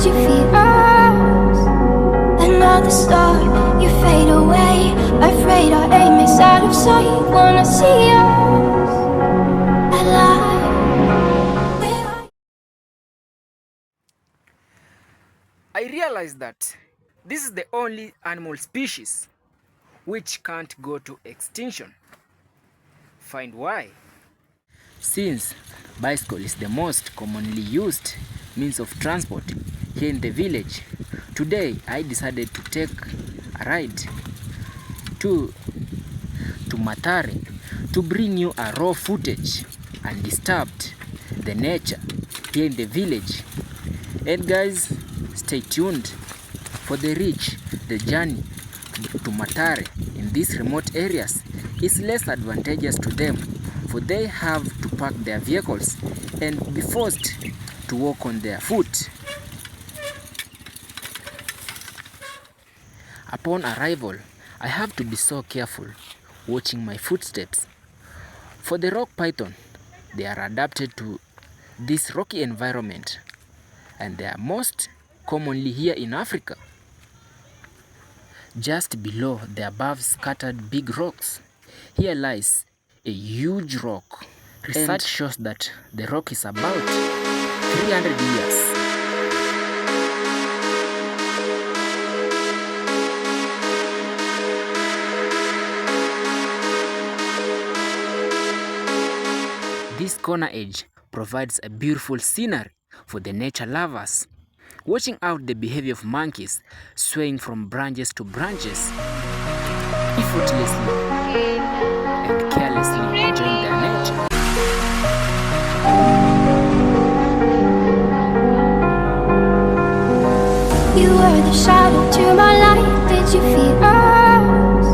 you feel us? Another star, you fade away. Afraid our aim is out of sight. Wanna see us alive. I realized that this is the only animal species which can't go to extinction. Find why? Since bicycle is the most commonly used means of transport here in the village, today I decided to take a ride to Mathare to bring you a raw footage and disturbed the nature here in the village. And guys, stay tuned for the journey to Mathare in these remote areas is less advantageous to them, for they have to park their vehicles and be forced to walk on their foot. Upon arrival, I have to be so careful watching my footsteps. For the rock python, they are adapted to this rocky environment, and they are most commonly here in Africa. Just below the above scattered big rocks, here lies a huge rock. Research shows that the rock is about 300 years. This corner edge provides a beautiful scenery for the nature lovers, watching out the behavior of monkeys swaying from branches to branches, effortlessly and carelessly enjoying their nature. You were the shadow to my light. Did you feel us?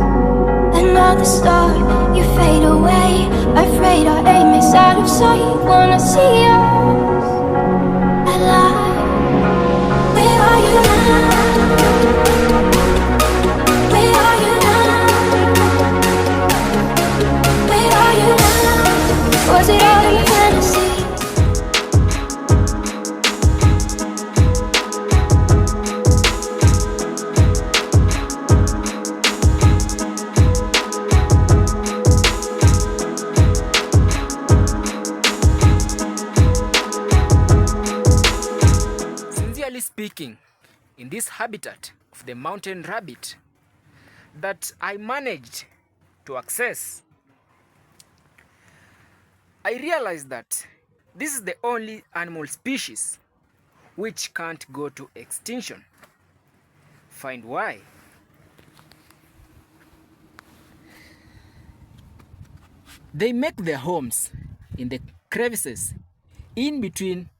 Another star, you fade away. Afraid our aim is out of sight. Wanna see us alive. Where are you now? Where are you now? Where are you now? Was it all a fantasy? Speaking, in this habitat of the mountain rabbit that I managed to access, I realized that this is the only animal species which can't go to extinction. Find why? They make their homes in the crevices in between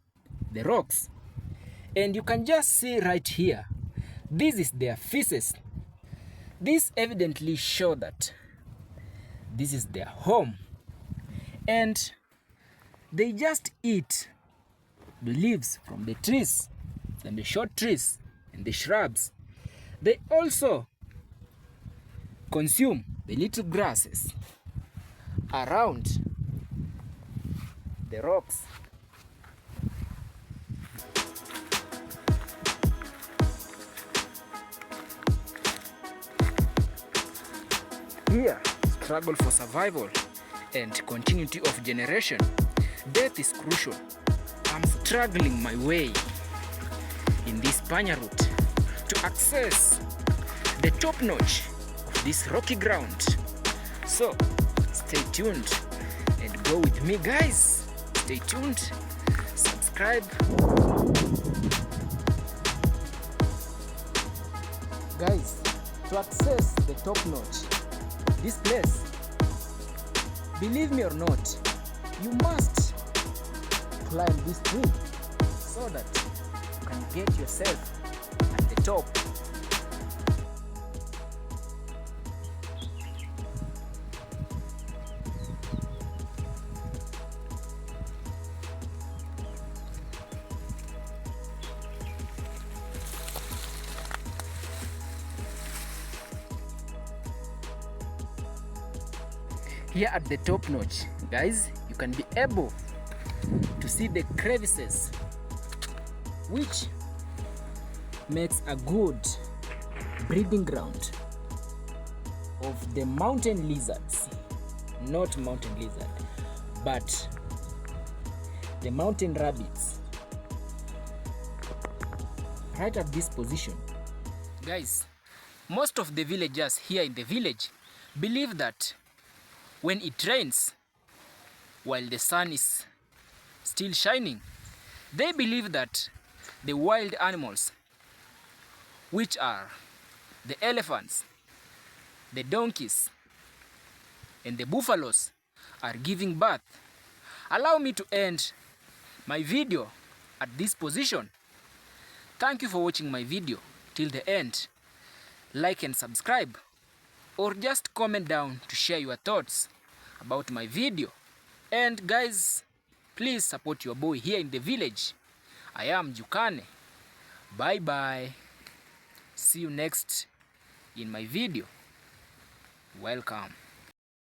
the rocks. And you can just see right here, this is their feces. This evidently shows that this is their home. And they just eat the leaves from the trees, and the short trees and the shrubs. They also consume the little grasses around the rocks. Here, struggle for survival and continuity of generation. Death is crucial. I'm struggling my way in this Panya route to access the top notch of this rocky ground. So, stay tuned and go with me, guys. Stay tuned, subscribe. Guys, to access the top notch this place, believe me or not, you must climb this tree so that you can get yourself at the top. Here at the top notch, guys, you can be able to see the crevices which makes a good breeding ground of the mountain lizards. Not mountain lizard, but the mountain rabbits. Right at this position. Guys, most of the villagers here in the village believe that when it rains, while the sun is still shining, they believe that the wild animals, which are the elephants, the donkeys, and the buffaloes, are giving birth. Allow me to end my video at this position. Thank you for watching my video till the end. Like and subscribe, or just comment down to share your thoughts about my video. And guys, please support your boy here in the village. I am Jukane. Bye bye. See you next in my video. Welcome.